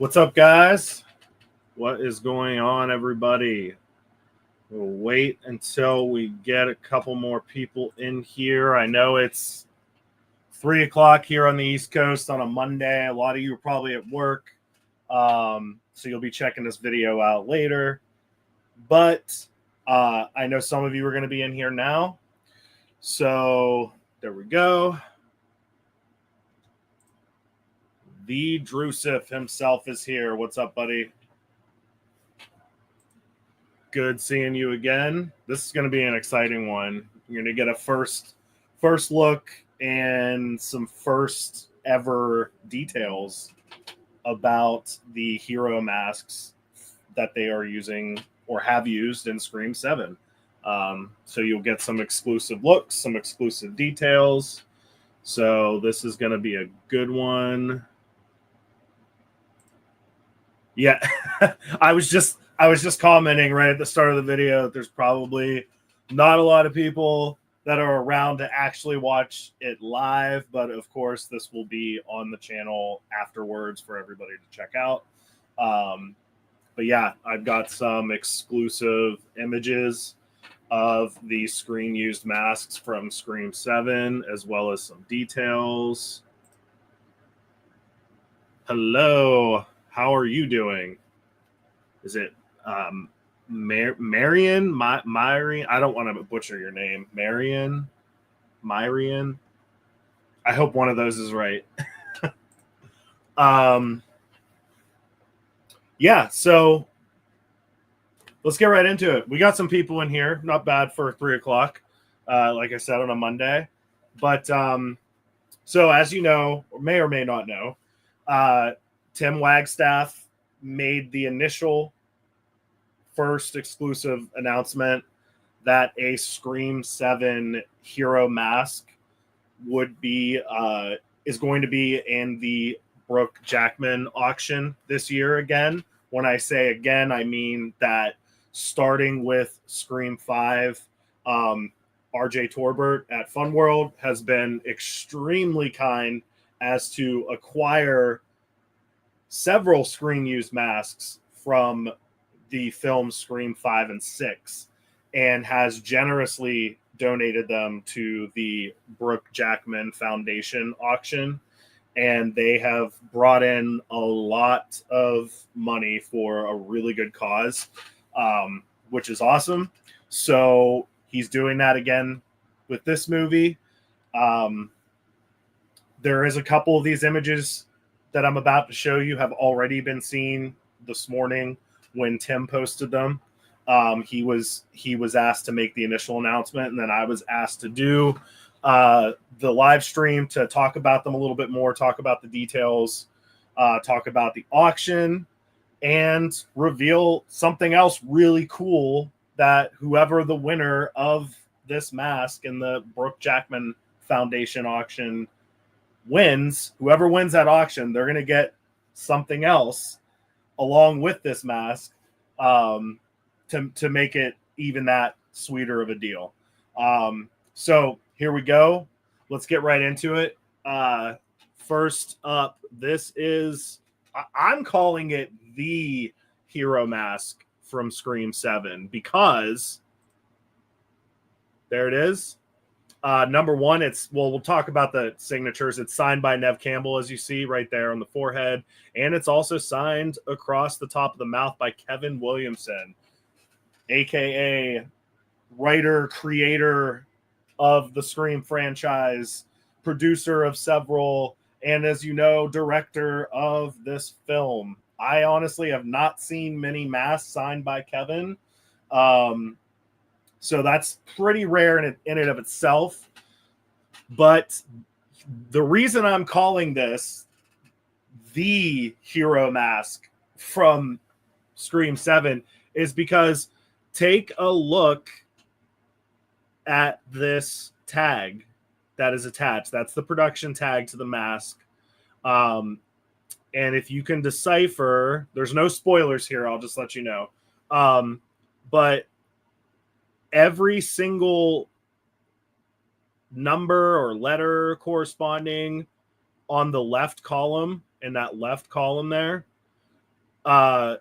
What's up, guys? What is going on, everybody? We'll wait until we get a couple more people in here. I know it's 3 o'clock here on the East Coast on a Monday. A lot of you are probably at work, so you'll be checking this video out later. But I know some of you are going to be in here now. So there we go. The Drusif himself is here. What's up, buddy? Good seeing you again. This is going to be an exciting one. You're going to get a first look and some first ever details about the hero masks that they are using or have used in Scream 7. So you'll get some exclusive looks, some exclusive details. So this is going to be a good one. Yeah, I was just commenting right at the start of the video that there's probably not a lot of people that are around to actually watch it live, but of course this will be on the channel afterwards for everybody to check out. But yeah, I've got some exclusive images of the screen used masks from Scream 7, as well as some details. Hello. How are you doing? Is it Marion? Myrian? I don't want to butcher your name. Myrian? I hope one of those is right. Yeah, so let's get right into it. We got some people in here. Not bad for 3 o'clock, like I said, on a Monday. But so as you know, or may not know, Tim Wagstaff made the initial first exclusive announcement that a Scream 7 hero mask would be is going to be in the Brooke Jackman auction this year again. When I say again, I mean that starting with Scream 5, RJ Torbert at Fun World has been extremely kind as to acquire several screen used masks from the film Scream 5 and 6 and has generously donated them to the Brooke Jackman Foundation auction. And they have brought in a lot of money for a really good cause, which is awesome. So he's doing that again with this movie. There is a couple of these images that I'm about to show you have already been seen this morning when Tim posted them. He was asked to make the initial announcement, and then I was asked to do the live stream to talk about them a little bit more, talk about the details, talk about the auction, and reveal something else really cool that whoever the winner of this mask in the Brooke Jackman Foundation auction wins, whoever wins that auction, they're going to get something else along with this mask to make it even that sweeter of a deal. So here we go. Let's get right into it. First up, this is, I'm calling it the hero mask from Scream 7 because there it is. Number one, we'll talk about the signatures. It's signed by Neve Campbell, as you see right there on the forehead. And it's also signed across the top of the mouth by Kevin Williamson, a.k.a. writer, creator of the Scream franchise, producer of several, and as you know, director of this film. I honestly have not seen many masks signed by Kevin. So that's pretty rare in and of itself. But the reason I'm calling this the hero mask from Scream 7 is because take a look at this tag that is attached. That's the production tag to the mask. And if you can decipher, there's no spoilers here. I'll just let you know. But every single number or letter corresponding on the left column, in that left column there, Those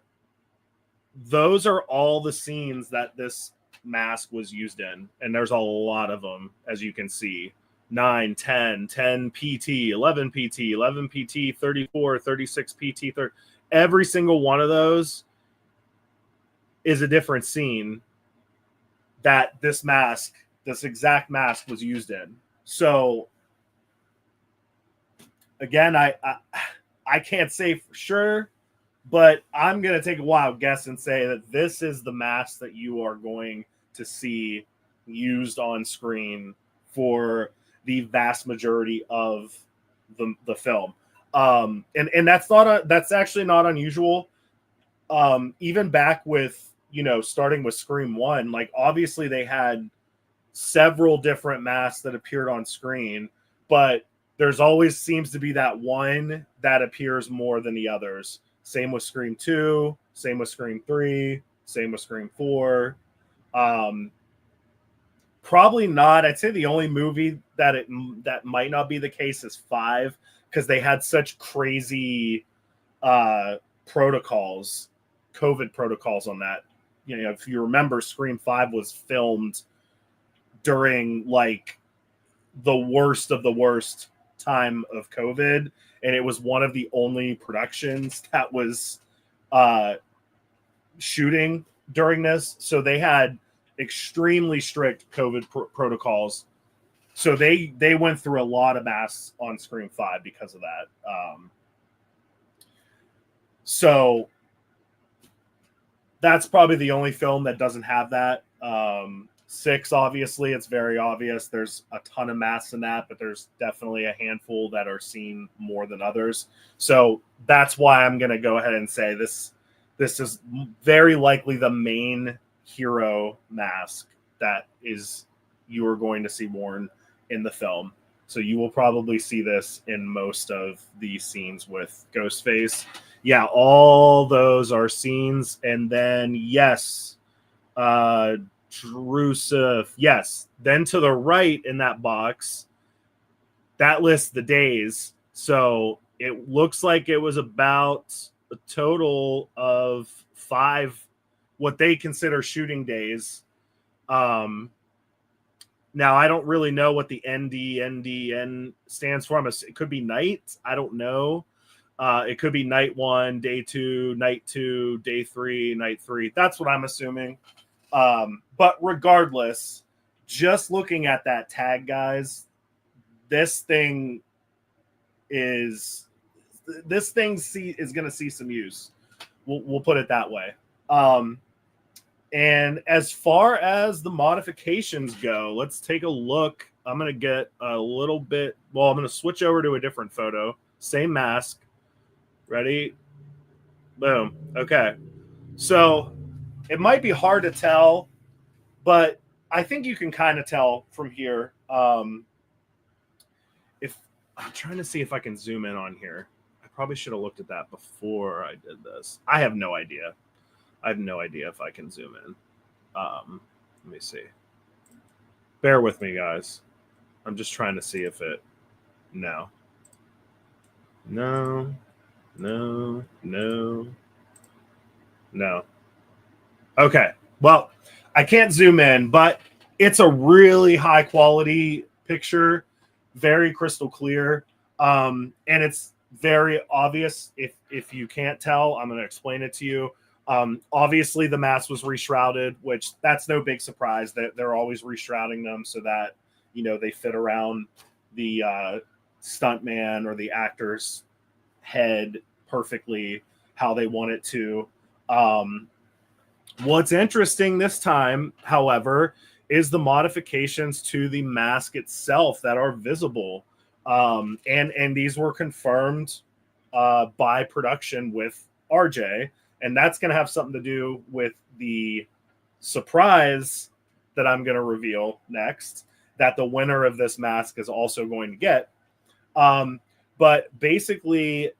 are all the scenes that this mask was used in, and there's a lot of them, as you can see. 9, 10, 10 PT, 11 PT, 11 PT, 34, 36 PT, 30. Every single one of those is a different scene that this exact mask was used in. So again, I can't say for sure, but I'm going to take a wild guess and say that this is the mask that you are going to see used on screen for the vast majority of the film. And that's actually not unusual. Even back with, starting with Scream 1, like obviously they had several different masks that appeared on screen, but there's always seems to be that one that appears more than the others. Same with Scream 2, same with Scream 3, same with Scream 4. Probably not. I'd say the only movie that might not be the case is 5, because they had such crazy protocols, COVID protocols on that. If you remember, Scream 5 was filmed during like the worst of the worst time of COVID, and it was one of the only productions that was shooting during this. So they had extremely strict COVID protocols. So they went through a lot of masks on Scream 5 because of that. So that's probably the only film that doesn't have that. 6, obviously, it's very obvious. There's a ton of masks in that, but there's definitely a handful that are seen more than others. So that's why I'm going to go ahead and say this is very likely the main hero mask that you are going to see worn in the film. So you will probably see this in most of the scenes with Ghostface. Yeah, all those are scenes. And then, yes, Drusif, yes. Then to the right in that box, that lists the days. So it looks like it was about a total of 5, what they consider shooting days. Now, I don't really know what the NDN stands for. It could be night. I don't know. It could be night 1, day 2, night 2, day 3, night 3. That's what I'm assuming. But regardless, just looking at that tag, guys, this thing is going to see some use. We'll put it that way. And as far as the modifications go, let's take a look. I'm going to get a little bit. Well, I'm going to switch over to a different photo. Same mask. Ready? Boom. Okay. So it might be hard to tell, but I think you can kind of tell from here. If I'm trying to see if I can zoom in on here. I probably should have looked at that before I did this. I have no idea. I have no idea if I can zoom in. Let me see. Bear with me, guys. I'm just trying to see if it. No. Okay. Well, I can't zoom in, but it's a really high quality picture, very crystal clear. And it's very obvious. If you can't tell, I'm going to explain it to you. Obviously the mask was reshrouded, which that's no big surprise that they're always reshrouding them so that, they fit around the stuntman or the actor's head perfectly how they want it to. What's interesting this time, however, is the modifications to the mask itself that are visible. And these were confirmed by production with RJ. And that's going to have something to do with the surprise that I'm going to reveal next, that the winner of this mask is also going to get. But basically,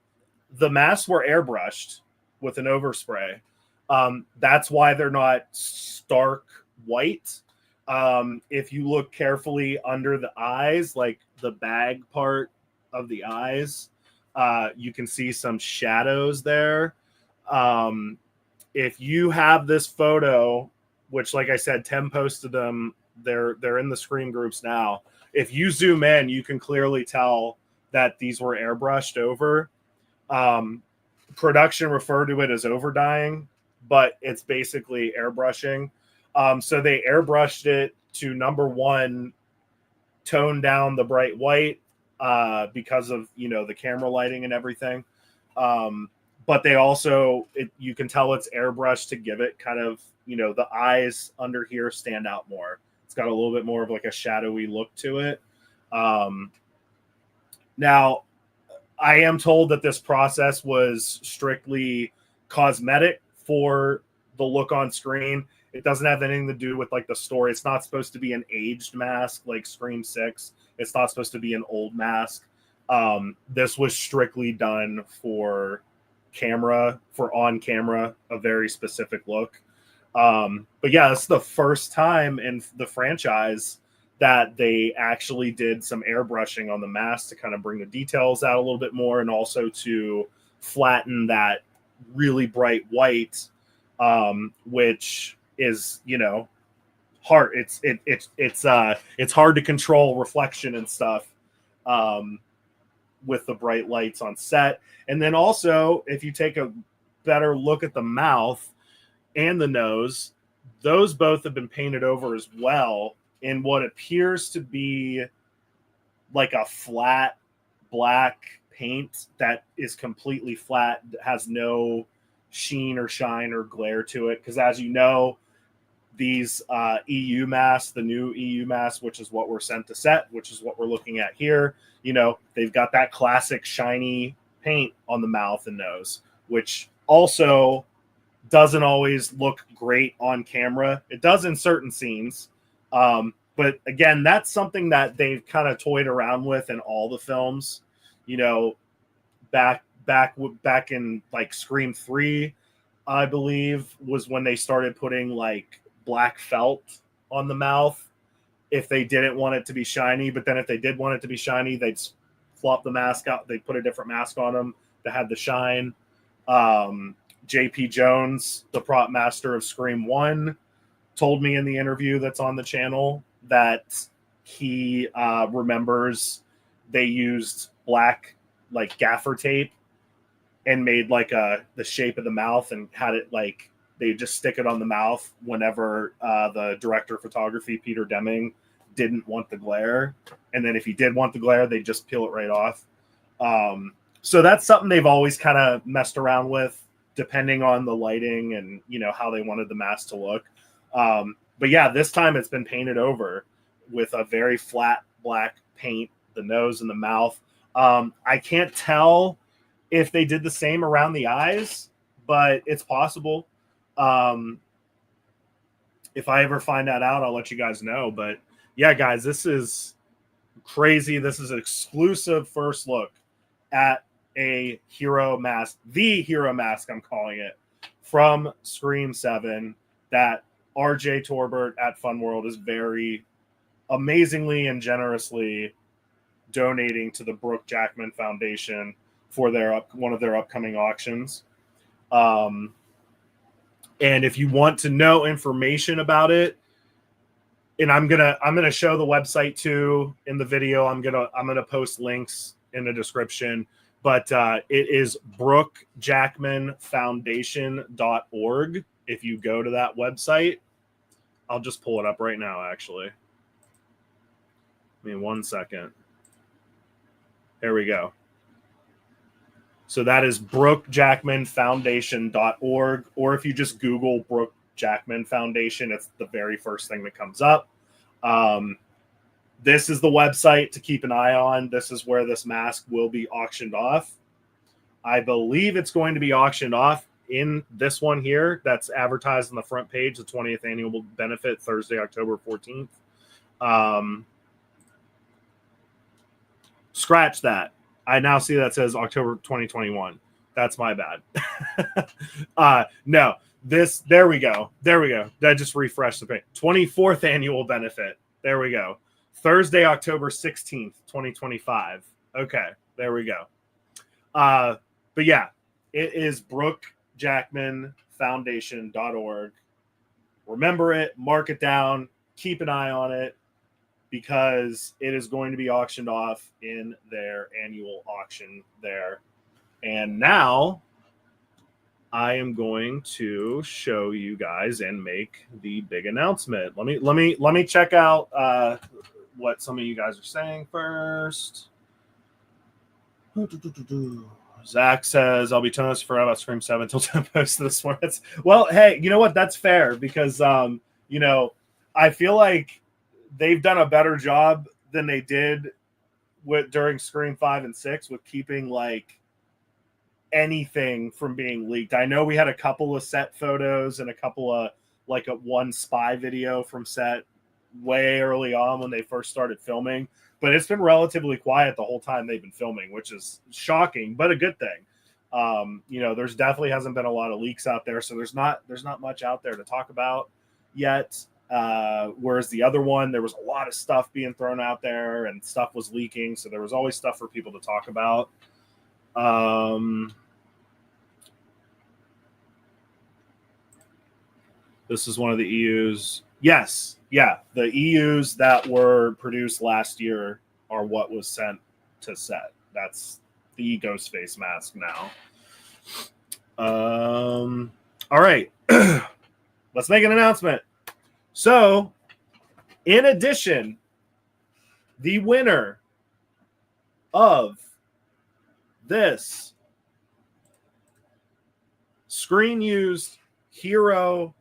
the masks were airbrushed with an overspray. That's why they're not stark white. If you look carefully under the eyes, like the bag part of the eyes, you can see some shadows there. If you have this photo, which, like I said, Tim posted them, they're in the Scream groups now. If you zoom in, you can clearly tell that these were airbrushed over. Production referred to it as overdying, but it's basically airbrushing. So they airbrushed it to, number one, tone down the bright white because of, the camera lighting and everything. But they also, you can tell it's airbrushed to give it kind of, the eyes under here stand out more. It's got a little bit more of like a shadowy look to it. Now, I am told that this process was strictly cosmetic for the look on screen. It doesn't have anything to do with like the story. It's not supposed to be an aged mask like Scream 6. It's not supposed to be an old mask. This was strictly done for on camera, a very specific look. But yeah, it's the first time in the franchise that they actually did some airbrushing on the mask to kind of bring the details out a little bit more, and also to flatten that really bright white, which is, hard. It's hard to control reflection and stuff with the bright lights on set. And then also, if you take a better look at the mouth and the nose, those both have been painted over as well in what appears to be like a flat black paint that is completely flat, has no sheen or shine or glare to it. Because as you know, these EU masks, the new EU masks, which is what we're sent to set, which is what we're looking at here, they've got that classic shiny paint on the mouth and nose, which also doesn't always look great on camera. It does in certain scenes. But again, that's something that they've kind of toyed around with in all the films, back in like Scream 3, I believe, was when they started putting like black felt on the mouth if they didn't want it to be shiny. But then if they did want it to be shiny, they'd flop the mask out. They'd put a different mask on them that had the shine. JP Jones, the prop master of Scream 1, told me in the interview that's on the channel that he remembers they used black like gaffer tape and made like the shape of the mouth and had it like they just stick it on the mouth whenever the director of photography, Peter Deming, didn't want the glare. And then if he did want the glare, they'd just peel it right off. So that's something they've always kind of messed around with, depending on the lighting and, how they wanted the mask to look. But yeah, this time it's been painted over with a very flat black paint, the nose and the mouth. I can't tell if they did the same around the eyes, but it's possible. If I ever find that out, I'll let you guys know. But yeah, guys, this is crazy. This is an exclusive first look at a hero mask, the hero mask, I'm calling it, from Scream 7 that RJ Torbert at Fun World is very amazingly and generously donating to the Brooke Jackman Foundation for one of their upcoming auctions. And if you want to know information about it, and I'm gonna show the website too in the video. I'm gonna post links in the description. But it is BrookeJackmanFoundation.org. If you go to that website, I'll just pull it up right now, actually. Give me 1 second. There we go. So that is BrookeJackmanFoundation.org. Or if you just Google Brooke Jackman Foundation, it's the very first thing that comes up. This is the website to keep an eye on. This is where this mask will be auctioned off. I believe it's going to be auctioned off in this one here that's advertised on the front page, the 20th annual benefit, Thursday, October 14th. Scratch that. I now see that says October 2021. That's my bad. No, there we go. That just refreshed the page. 24th annual benefit. There we go. Thursday, October 16th, 2025. Okay, there we go. But yeah, it is Brooke jackmanfoundation.org. Remember it, mark it down, keep an eye on it, because it is going to be auctioned off in their annual auction there. And now I am going to show you guys and make the big announcement. Let me check out what some of you guys are saying first. Zach says, I'll be telling us forever about Scream 7 until 10 posts this morning. Well, hey, you know what? That's fair, because, I feel like they've done a better job than they did during Scream 5 and 6 with keeping, like, anything from being leaked. I know we had a couple of set photos and a couple of, like, one spy video from set way early on when they first started filming, but it's been relatively quiet the whole time they've been filming, which is shocking, but a good thing. There's definitely hasn't been a lot of leaks out there, so there's not much out there to talk about yet. Whereas the other one, there was a lot of stuff being thrown out there and stuff was leaking, so there was always stuff for people to talk about. This is one of the EUs. Yes. Yeah. The EUs that were produced last year are what was sent to set. That's the Ghostface mask now. All right. Let's make an announcement. So, in addition, the winner of this screen used hero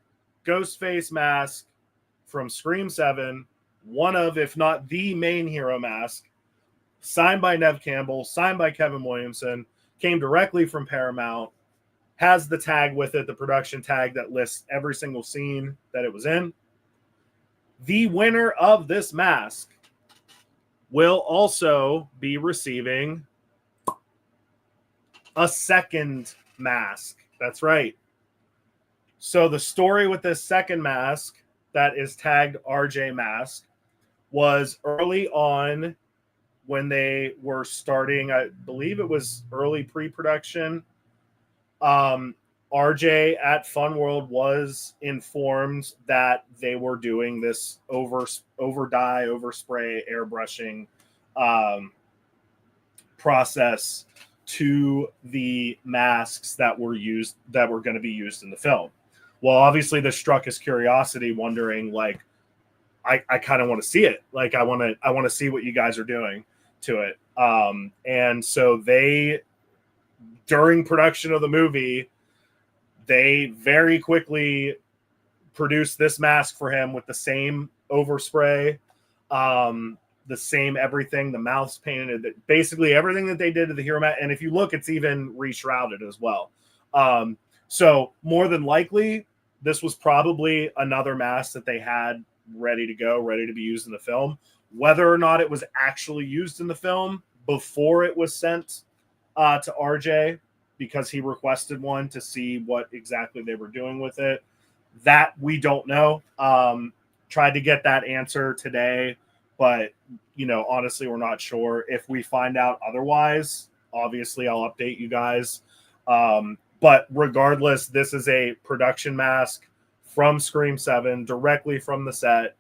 Ghostface mask from Scream 7, one of, if not the main hero mask, signed by Neve Campbell, signed by Kevin Williamson, came directly from Paramount, has the tag with it, the production tag that lists every single scene that it was in. The winner of this mask will also be receiving a second mask. That's right. So the story with this second mask that is tagged RJ Mask was early on when they were starting, I believe it was early pre-production. RJ at Fun World was informed that they were doing this over dye, overspray, airbrushing process to the masks that were going to be used in the film. Well, obviously this struck his curiosity, wondering, like, I kind of want to see it. Like, I want to see what you guys are doing to it. And so during production of the movie, they very quickly produced this mask for him with the same overspray, the same everything, the mouth's painted, basically everything that they did to the hero mask. And if you look, it's even reshrouded as well. So more than likely, this was probably another mask that they had ready to go, ready to be used in the film. Whether or not it was actually used in the film before it was sent to RJ, because he requested one to see what exactly they were doing with it, that we don't know. Tried to get that answer today, but honestly, we're not sure. If we find out otherwise, obviously I'll update you guys. But regardless, this is a production mask from Scream 7, directly from the set,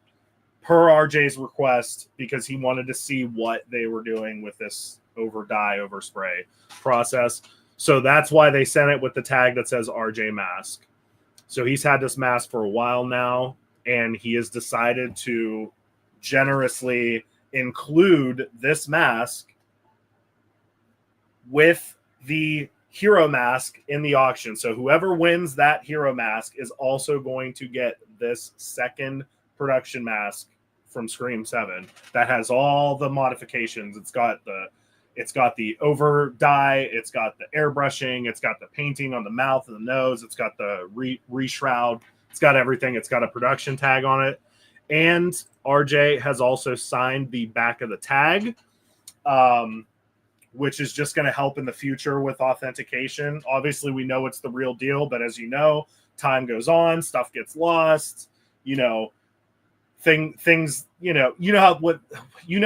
per RJ's request, because he wanted to see what they were doing with this over-dye, overspray process. So that's why they sent it with the tag that says RJ Mask. So he's had this mask for a while now, and he has decided to generously include this mask with the hero mask in the auction. So whoever wins that hero mask is also going to get this second production mask from Scream 7 that has all the modifications. It's got the over dye, it's got the airbrushing, it's got the painting on the mouth and the nose, it's got the reshroud, it's got everything. It's got a production tag on it. And RJ has also signed the back of the tag, which is just going to help in the future with authentication. Obviously, we know it's the real deal, but as you know, time goes on, stuff gets lost. things, you know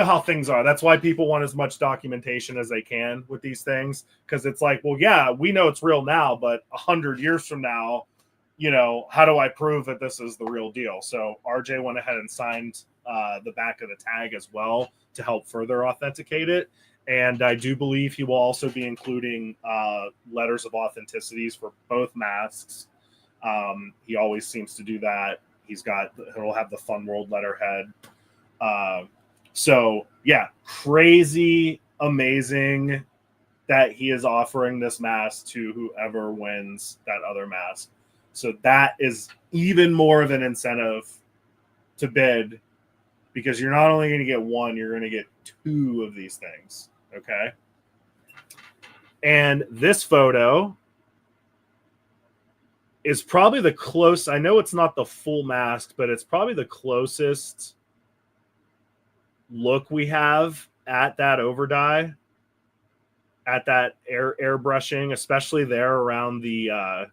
how things are. That's why people want as much documentation as they can with these things, because it's like, well, yeah, we know it's real now, but 100 years from now, you know, how do I prove that this is the real deal? So RJ went ahead and signed the back of the tag as well to help further authenticate it. And I do believe he will also be including letters of authenticities for both masks. He always seems to do that. He'll have the Fun World letterhead. So yeah, crazy, amazing that he is offering this mask to whoever wins that other mask. So that is even more of an incentive to bid, because you're not only going to get one, you're going to get two of these things. Okay. And this photo is probably the close. I know it's not the full mask, but it's probably the closest look we have at that overdye, at that airbrushing, especially there around the eye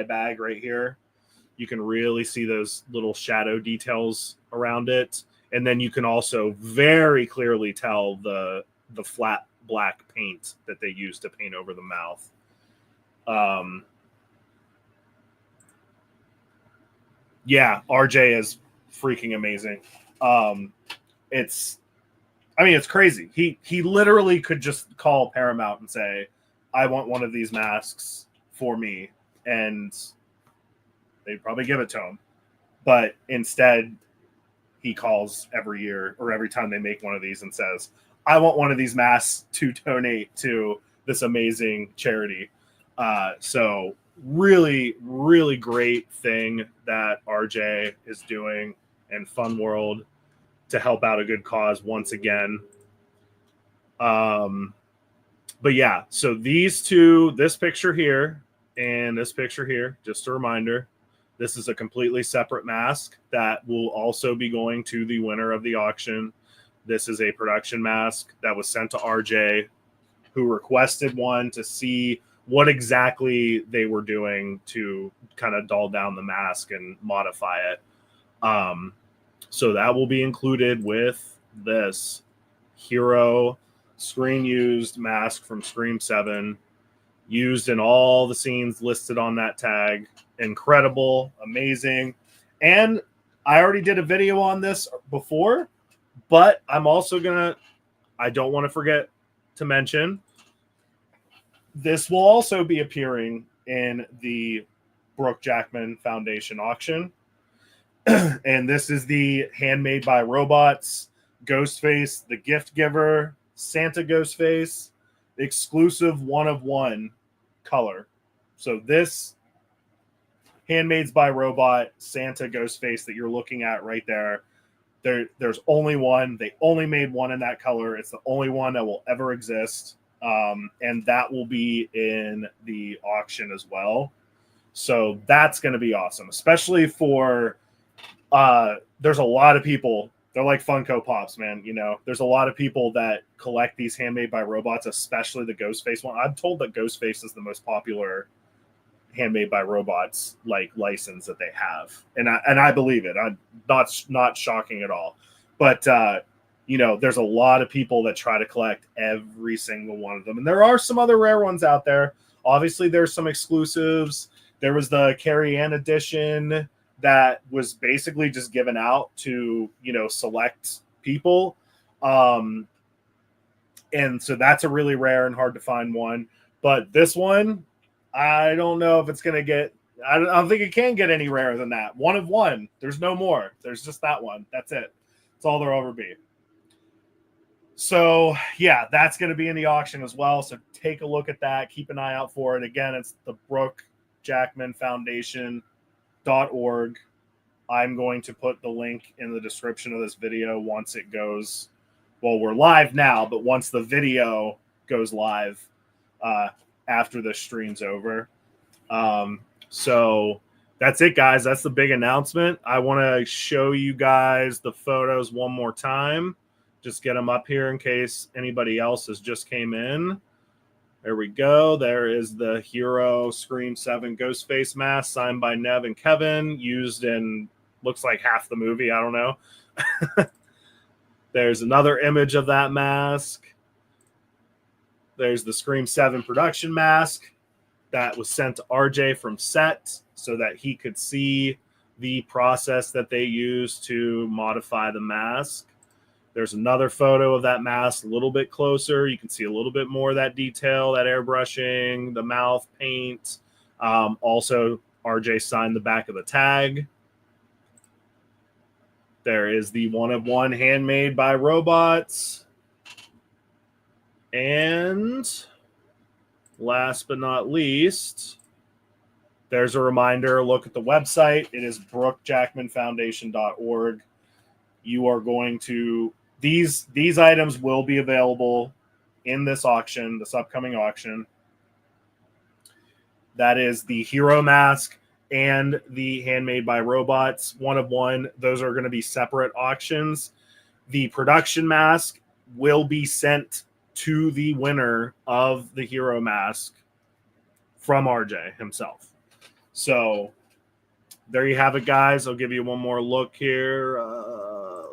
bag right here. You can really see those little shadow details around it, and then you can also very clearly tell the flat black paint that they use to paint over the mouth. Yeah, RJ is freaking amazing. It's crazy. He literally could just call Paramount and say, I want one of these masks for me, and they'd probably give it to him. But instead, he calls every year or every time they make one of these and says, I want one of these masks to donate to this amazing charity. So really, really great thing that RJ is doing and Fun World to help out a good cause once again. But yeah, so these two, this picture here and this picture here, just a reminder, this is a completely separate mask that will also be going to the winner of the auction. This is a production mask that was sent to RJ, who requested one to see what exactly they were doing to kind of dull down the mask and modify it. So that will be included with this Hero screen used mask from Scream 7, used in all the scenes listed on that tag. Incredible, amazing. And I already did a video on this before, but I'm also I don't want to forget to mention, this will also be appearing in the Brooke Jackman Foundation auction. And this is the Handmade by Robots Ghostface, the Gift Giver, Santa Ghostface, exclusive 1 of 1 color. So this Handmade by Robot Santa Ghostface that you're looking at right there's only one. They only made one in that color. It's the only one that will ever exist. And that will be in the auction as well. So that's going to be awesome, especially for there's a lot of people. They're like Funko Pops, man. You know, there's a lot of people that collect these Handmade by Robots, especially the Ghostface one. I'm told that Ghostface is the most popular Handmade by Robots like license that they have, and I believe it. I'm not shocking at all. But you know, there's a lot of people that try to collect every single one of them, and there are some other rare ones out there. Obviously, there's some exclusives. There was the Carrie Ann edition that was basically just given out to, you know, select people. And so that's a really rare and hard to find one. But this one, I don't know if it's going to get, I don't think it can get any rarer than that. 1 of 1. There's no more. There's just that one. That's it. That's all there'll ever be. So yeah, that's going to be in the auction as well. So take a look at that. Keep an eye out for it. Again, it's the Brooke Jackman Foundation.org. I'm going to put the link in the description of this video once it goes. Well, we're live now, but once the video goes live after the stream's over. So that's it, guys. That's the big announcement. I want to show you guys the photos one more time. Just get them up here in case anybody else has just came in. There we go. There is the Hero Scream 7 Ghostface mask signed by Nev and Kevin, used in looks like half the movie. I don't know. There's another image of that mask. There's the Scream 7 production mask that was sent to RJ from set so that he could see the process that they used to modify the mask. There's another photo of that mask a little bit closer. You can see a little bit more of that detail, that airbrushing, the mouth paint. Also, RJ signed the back of the tag. There is the one of one handmade by robots. And last but not least, there's a reminder. Look at the website. It is brookjackmanfoundation.org. You are going to these items will be available in this auction, this upcoming auction. That is the hero mask and the handmade by robots one of one. Those are going to be separate auctions. The production mask will be sent to the winner of the hero mask from RJ himself. So there you have it, guys. I'll give you one more look here.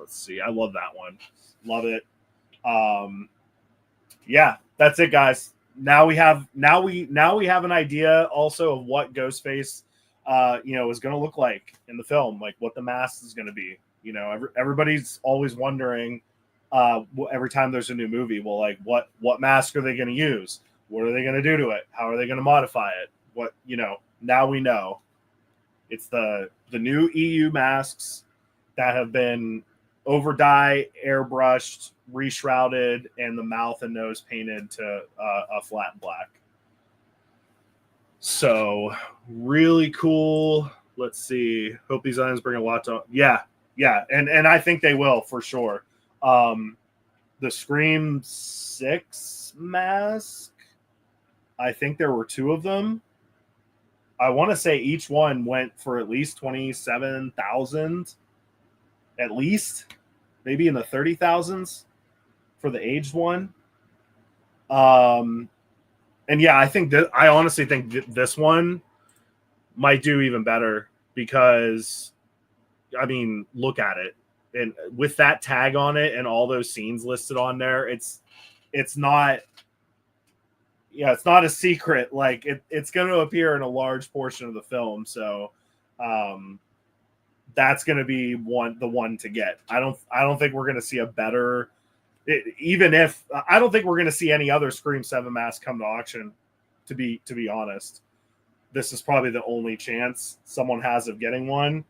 Let's see. I love that one. Love it. Yeah, that's it, guys. Now we have an idea also of what Ghostface is going to look like in the film, like what the mask is going to be. Everybody's always wondering every time there's a new movie, well, like what mask are they going to use? What are they going to do to it? How are they going to modify it? Now we know. It's the new EU masks that have been over-dye, airbrushed, reshrouded, and the mouth and nose painted to a flat black. So really cool. Let's see. Hope these items bring a lot to. Yeah, and I think they will for sure. The Scream 6 mask, I think there were 2 of them. I want to say each one went for at least 27,000, at least, maybe in the 30,000s for the aged one. And yeah, I honestly think this one might do even better because, I mean, look at it. And with that tag on it and all those scenes listed on there, it's not a secret. Like it's going to appear in a large portion of the film. So that's going to be the one to get. I don't think we're going to see a better, I don't think we're going to see any other Scream 7 mask come to auction, to be honest. This is probably the only chance someone has of getting one.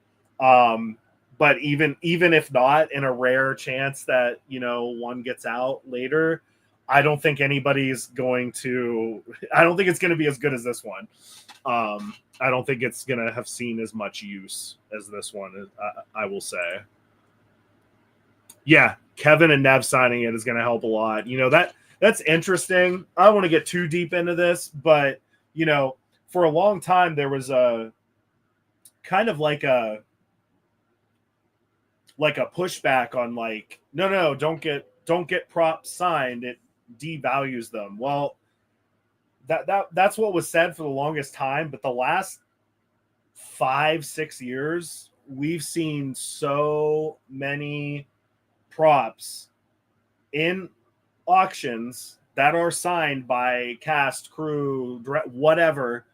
But even if not, in a rare chance that, one gets out later, I don't think it's going to be as good as this one. I don't think it's going to have seen as much use as this one, I will say. Yeah, Kevin and Nev signing it is going to help a lot. That's interesting. I don't want to get too deep into this, but, for a long time, there was a kind of like a pushback on like, no, don't get props signed. It devalues them. Well, that's what was said for the longest time, but the last 5-6 years, we've seen so many props in auctions that are signed by cast, crew, whatever,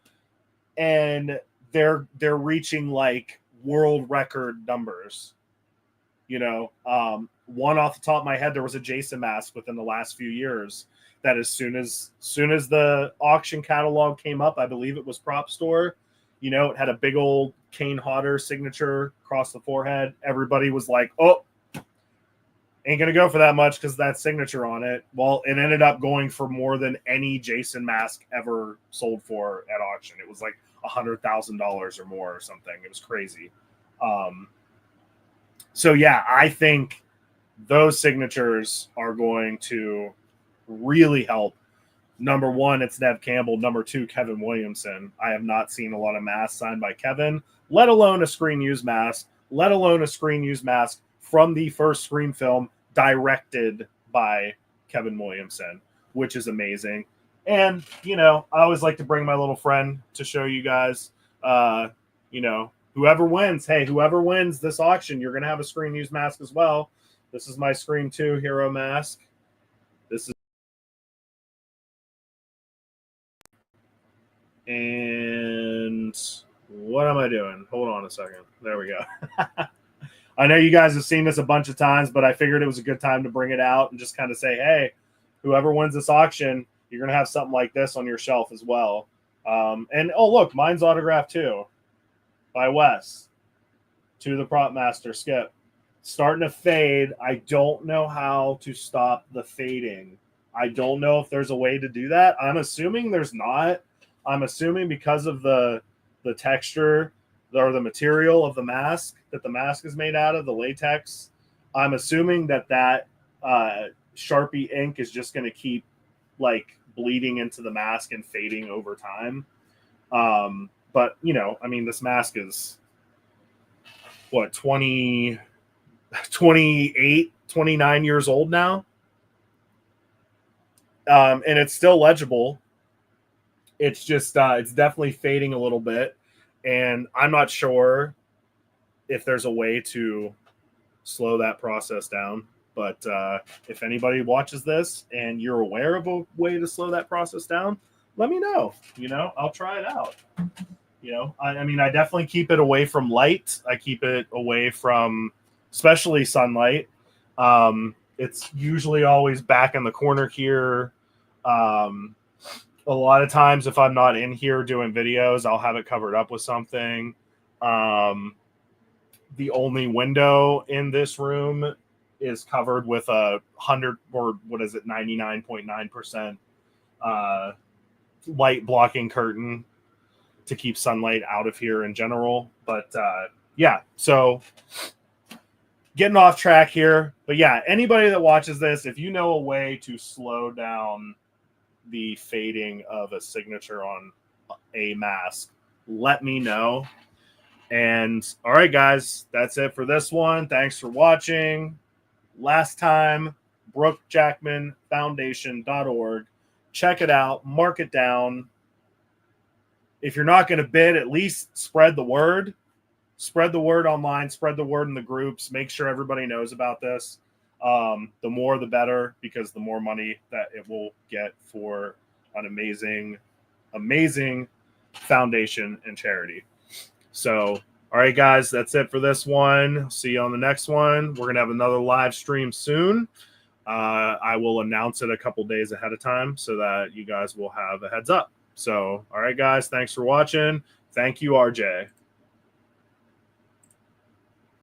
and they're reaching like world record numbers. One off the top of my head, there was a Jason mask within the last few years that as soon as the auction catalog came up, I believe it was Prop Store, it had a big old Kane Hodder signature across the forehead. Everybody was like, oh, ain't going to go for that much because that signature on it. Well, it ended up going for more than any Jason mask ever sold for at auction. It was like $100,000 or more or something. It was crazy. So yeah, I think those signatures are going to really help. Number one, it's Nev Campbell. Number two, Kevin Williamson. I have not seen a lot of masks signed by Kevin, let alone a screen use mask, from the first Scream film directed by Kevin Williamson, which is amazing. And, I always like to bring my little friend to show you guys, whoever wins, hey, whoever wins this auction, you're going to have a Screen Use mask as well. This is my Scream 2 hero mask. This is, and what am I doing? Hold on a second. There we go. I know you guys have seen this a bunch of times, but I figured it was a good time to bring it out and just kind of say, hey, whoever wins this auction, you're going to have something like this on your shelf as well. And, oh, look, mine's autographed too by Wes. To the Prop Master, Skip. Starting to fade. I don't know how to stop the fading. I don't know if there's a way to do that. I'm assuming there's not. I'm assuming because of the texture or the material of the mask that the mask is made out of, the latex. I'm assuming that Sharpie ink is just going to keep like bleeding into the mask and fading over time. But, you know, I mean, this mask is what, 28, 29 years old now. And it's still legible. It's just, it's definitely fading a little bit. And I'm not sure if there's a way to slow that process down. But if anybody watches this and you're aware of a way to slow that process down, let me know. You know, I'll try it out. You know, I mean, I definitely keep it away from light. I keep it away from, especially sunlight. It's usually always back in the corner here. A lot of times, if I'm not in here doing videos, I'll have it covered up with something. The only window in this room is covered with 100 or what is it, 99.9% light blocking curtain to keep sunlight out of here in general. But yeah, so getting off track here. But yeah, anybody that watches this, if you know a way to slow down the fading of a signature on a mask, let me know. And all right, guys, that's it for this one. Thanks for watching. Last time, BrookeJackmanFoundation.org. Check it out. Mark it down. If you're not going to bid, at least spread the word. Spread the word online. Spread the word in the groups. Make sure everybody knows about this. The more, the better, because the more money that it will get for an amazing, amazing foundation and charity. So, all right, guys, that's it for this one. See you on the next one. We're going to have another live stream soon. I will announce it a couple days ahead of time so that you guys will have a heads up. So, all right, guys, thanks for watching. Thank you, RJ.